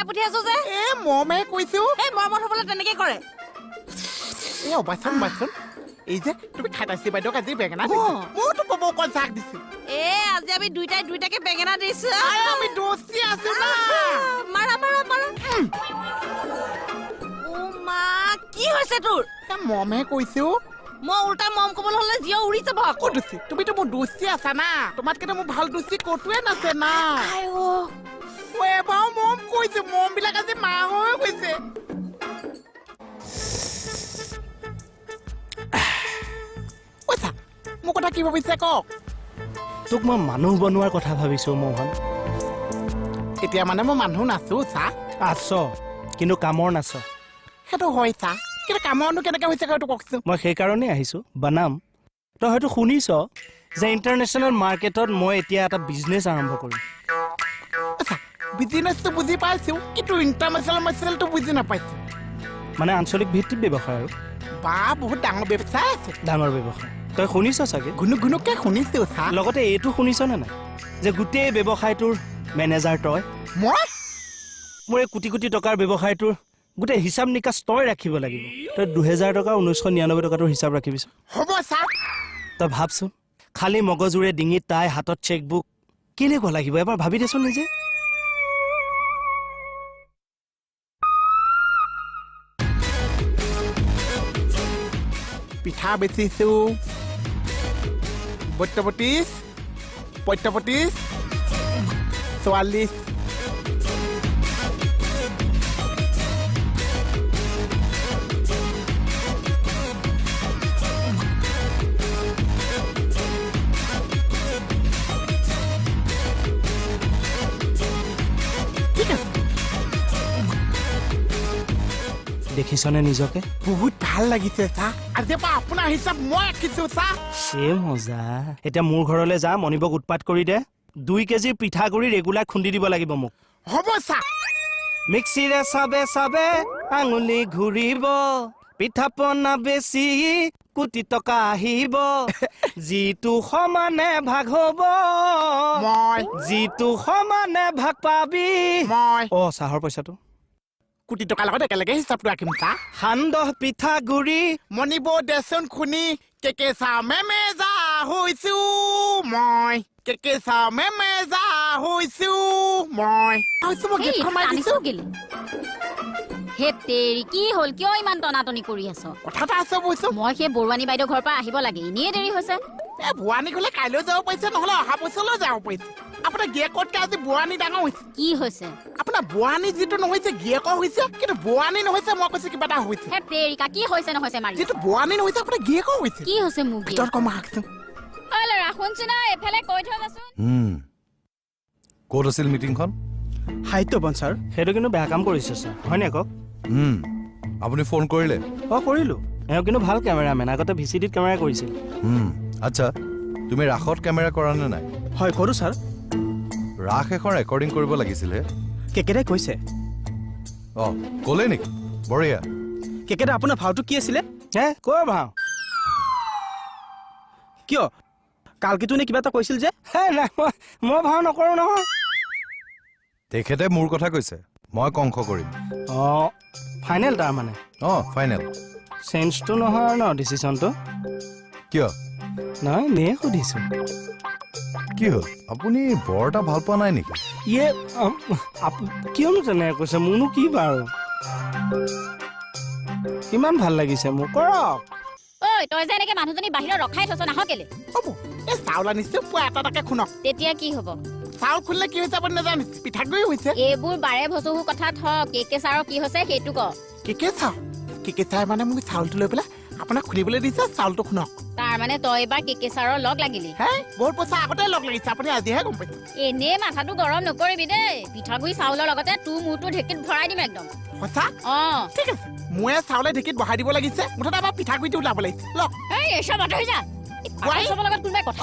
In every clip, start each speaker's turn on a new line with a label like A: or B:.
A: পঠিয়াছো যে
B: মমে কৈছো
A: মৰমত হ'বলৈ তেনেকে কৰে
B: বাচন এই যে তুমি খাটাইছি বাইদেউ আজি বেঙেনা মোৰতো বব অকল চাক দিছো
A: আজি আমি দুইটাকে বেঙেনা দিছো
B: আমি দোষী আছো না
A: মাৰা ও মা কি হৈছে তোৰ
B: মমে কৈছো
A: মই উল্টা মম কবলৈ হলে জিও উৰি যাব
B: ক'ত আছে তুমিতো মোৰ দোষী আছা না তোমাতকে মোৰ ভাল দোষী ক'তোৱে নাছে না বাও মম কৈছে মম বিলাক আজি মা হৈ গৈছে মোৰ কথা কি ভাবিছে কওক
C: তোক মই মানুহ বনোৱাৰ কথা ভাবিছো মোহন
B: এতিয়া মানে মই মানুহ নাছো চা
C: আছ কিন্তু কামৰ নাচ
B: সেইটো হয় চা কিন্তু কামৰনো কেনেকে হৈছে সেইটো কওকচোন
C: মই সেইকাৰণে আহিছো বনাম তই হয়তো শুনিছ যে ইণ্টাৰনেশ্যনেল মাৰ্কেটত মই এতিয়া এটা বিজনেছ আৰম্ভ কৰিম
B: বিজনেছটো বুজি পাইছো কিন্তু ইণ্টাৰনেশ্যনেল মাৰ্কেটটো বুজি নাপাইছো
C: মানে আঞ্চলিক ভিত্তিত ব্যৱসায় আৰু
B: বা বহুত ডাঙৰ ব্যৱসায় আছে
C: ডাঙৰ ব্যৱসায় তই শুনিছ চাগে
B: গুনুগুনুকে শুনিছো চা
C: লগতে এইটো শুনিছ নে নাই যে গোটেই ব্যৱসায়টোৰ মেনেজাৰ তই
B: মই
C: মোৰ এই কোটি কোটি টকাৰ ব্যৱসায়টোৰ গোটেই হিচাপ নিকাচ তই ৰাখিব লাগিব তই 2000 টকা 1999 টকাটোৰ হিচাপ ৰাখিবিছ
B: হ'ব চা
C: তই ভাবচোন খালি মগজুৰে ডিঙিত তাই হাতত চেকবুক কেনেকুৱা লাগিব এবাৰ ভাবি দেচোন নিজে
B: পিঠা বেচিছো 32 45 44
C: দেখিছনে নিজকে
B: বহুত ভাল লাগিছে চা আজিৰ পৰা আপোনাৰ হিচাপ মই ৰাখিছো চা
C: এ মজা এতিয়া মোৰ ঘৰলৈ যা মনিবক উৎপাত কৰি দে 2 কেজি পিঠাগুৰি ৰেগুলাৰ খুন্দি দিব লাগিব মোক
B: হ'ব চা
C: মিক্সিৰে চাবে আঙুলি ঘূৰিব পিঠা পনা বেছি কোটি টকা আহিব যিটো সমানে ভাগ হ'ব
B: মই
C: যিটো সমানে ভাগ পাবি
B: মই
C: চাহৰ পইচাটো
B: কোটি টকাৰ লগত একেলগে হিচাপটো ৰাখিম চা
C: সান্দহ পিঠাগুৰি
B: মনিব দেচোন খুনি কেকেচা মেমেজা হৈছো মই কেকেচা মেমেজা হৈছো মই গেটখন মাৰি দিছো
A: হে তেৰি কি হ'ল কিয় ইমান টনাটনি কৰি আছ
B: কথা এটা আছে বুজিছো
A: মই সেই বৰুৱানী বাইদেউ ঘৰৰ পৰা আহিব লাগে এনেই দেৰি হৈছে
B: ভুৱানী গ'লে কাইলৈ যাব পাৰিছে নহ'লে অহা বছৰলৈ যাব পাৰিছে আপোনাৰ গিয়েকতকে আজি বুৱানী ডাঙৰ হৈছে
A: কি হৈছে
B: আপোনাৰ বুৱানী যিটো নহৈছে গিয়েকৰ হৈছে কিন্তু বুৱানী নহৈছে মই কৈছো কিবা এটা হৈছে
A: হে তেৰিকা কি হৈছে নহৈছে মাৰি
B: যিটো বুৱানী নহৈছে আপোনাৰ গিয়েকৰ হৈছে
A: কি হৈছে মোক
B: ভিতৰত কম আহকচোন
A: ৰাখোনচোন এফালে কৈ থৈ যাচোন
D: ক'ত আছিল মিটিংখন
C: সাহিত্যবন ছাৰ সেইটো কিন্তু বেয়া কাম কৰিছে ছাৰ হয়নে কওক
D: আপুনি ফোন কৰিলে
C: কৰিলোঁ এওঁ কিন্তু ভাল কেমেৰামেন আগতে ভিচিডিত কেমেৰা কৰিছিল
D: আচ্ছা তুমি ৰাসত কেমেৰা কৰা নে নাই
C: হয় কৰোঁ ছাৰ
D: ৰাস এখন ৰেকৰ্ডিং কৰিব লাগিছিলে
C: কেকেৰে কৈছে
D: ক'লে নেকি বঢ়িয়া
C: কেকেৰে আপোনাৰ ভাওটো কি আছিলে কৰ ভাও কিয় কালকেতো নে কিবা এটা কৈছিল যে মই ভাও নকৰোঁ নহয়
D: তেখেতে মোৰ কথা কৈছে মই কংস কৰিম
C: ফাইনেল তাৰ মানে
D: ফাইনেল
C: চেঞ্জটো নহয় আৰু ন ডিচিশ্যনটো
D: কিয়
C: নহয় নে সুধিছোঁ
D: কি হ'ল আপুনি বৰ এটা ভাল পোৱা নাই নেকি
C: কিয়নো তেনেকৈ কৈছে মোৰনো কি বাৰু কিমান ভাল লাগিছে মোক কৰক
A: তই যে এনেকে মানুহজনী বাহিৰত ৰখাই থৈছ নাহ কেলে
B: হ'ব এই চাউল আনিছো পুৱা এটাকে খুনক
A: তেতিয়া কি হ'ব
B: চাউল খুলিলে কি হৈছে আপুনি নাজানে পিঠাগুৰি হৈছে
A: এইবোৰ বাৰে ভচহু কথা কেকে ছাৰৰ কি হৈছে সেইটো ক
B: কেকে চাই মানে মোক চাউলটো লৈ পেলাই আপোনাক খুলিবলৈ দিছে চাউলটো খুনক
A: তাৰ মানে তই এবাৰ কেকে ছাৰৰ লগ লাগিলি
B: বহুত পইচা আগতে লগ লাগিছে আপুনি আজিহে গম পাইছে
A: এনে মাথাটো গৰম নকৰিবি দেই পিঠাগুৰি চাউলৰ লগতে তোৰ মূৰটো ঢেঁকীত ভৰাই দিম একদম
B: সঁচা ঠিক আছে মই চাউলে ঢেঁকীত বহাই দিব লাগিছে মুঠতে আমাৰ পিঠাগুৰিটো ওলাব লাগিছে লওক
A: এচব আঁতৰি যা লগত কোনোবাই কথা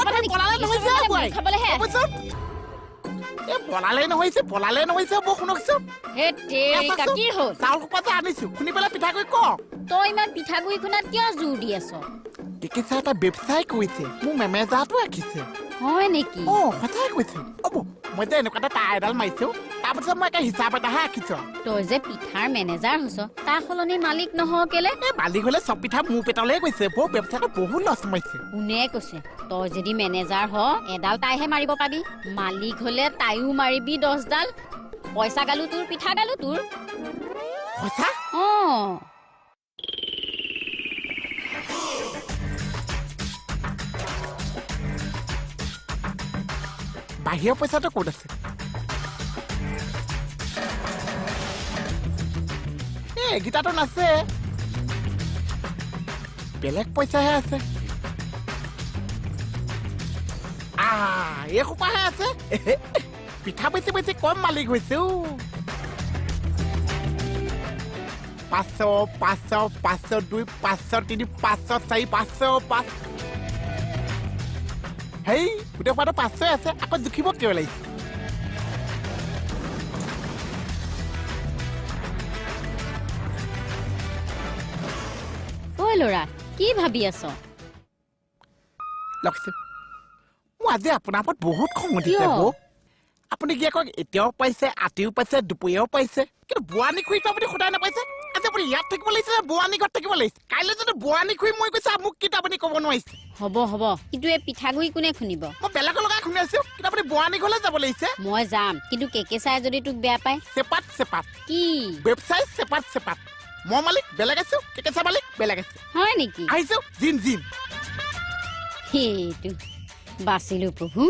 B: পলালে নহৈছে মই শুনকচোন
A: কি হ'ল
B: চাউল সোপা যে আনিছো শুনি পেলাই পিঠাগুৰি কওক
A: তই ইমান পিঠাগুৰি খুন্দাত কিয় জোৰ দি আছ
B: কেকে চাই এটা ব্যৱসায় কৰিছে মোক মেমেজাটো ৰাখিছে
A: হয় নেকি
B: সঁচাই কৈছে হ'ব মই যে এনেকুৱা এটা তাঁৰ এডাল মাৰিছো তাৰপিছত মই একে হিচাপ এটাহে আঁকিছো
A: তই যে পিঠাৰ মেনেজাৰ হৈছ তাৰ সলনি মালিক নহ কেলে
B: মালিক হলে চব পিঠা মোৰ পেটলৈ গৈছে বৌ ব্যৱসায়টো বহুত লছ মাৰিছে
A: কোনে কৈছে তই যদি মেনেজাৰ হ এডাল তাইহে মাৰিব পাবি মালিক হলে তাইও মাৰিবি 10 ডাল পইচা গালো তোৰ পিঠা গালো তোৰ
B: পইচা বাহিৰৰ পইচাটো ক'ত আছে এইকেইটাতো নাছে বেলেগ পইচাহে আছে এই সোপাহে আছে পিঠা বেছি বেছি কম মালিক হৈছে 500 500 502 503 504 505 হেই গোটেই সোপাটো 500 আছে আকৌ জুখিব কিয় লাগিছে
A: ঐ ল'ৰা কি ভাবি আছ
B: লক্ষী মই আজি আপোনাৰ ওপৰত বহুত খং উঠিছে বৌ আপুনি কি আকৌ এতিয়াও পাইছে আতিও পাইছে দুপৰীয়াও পাইছে কিন্তু বোৱানী খুৰীটো আপুনি সদায় নাপাইছে আজি আপুনি ইয়াত থাকিব লাগিছে বোৱানী ঘৰত থাকিব লাগিছে কাইলৈ যদি বোৱানী খুৰী মই কৈছে মোক কিন্তু আপুনি ক'ব নোৱাৰিছে
A: হ'ব হ'ব কিন্তু এই পিঠাগুৰি কোনে খুন্দিব
B: মই বেলেগৰ লগাই শুনি আছো কিন্তু আপুনি বোৱানী ঘৰলৈ যাব লাগিছে
A: মই যাম কিন্তু কেকে চাই যদি তোক বেয়া পায়
B: চেপাত চেপাত
A: কি
B: ৱেবছাইট চেপাত চেপাত মই মালিক বেলেগ আছো কেকেচা মালিক বেলেগ আছে
A: হয় নেকি
B: আহিছো জিন জিন
A: সেইটো বাচিলো প্ৰভু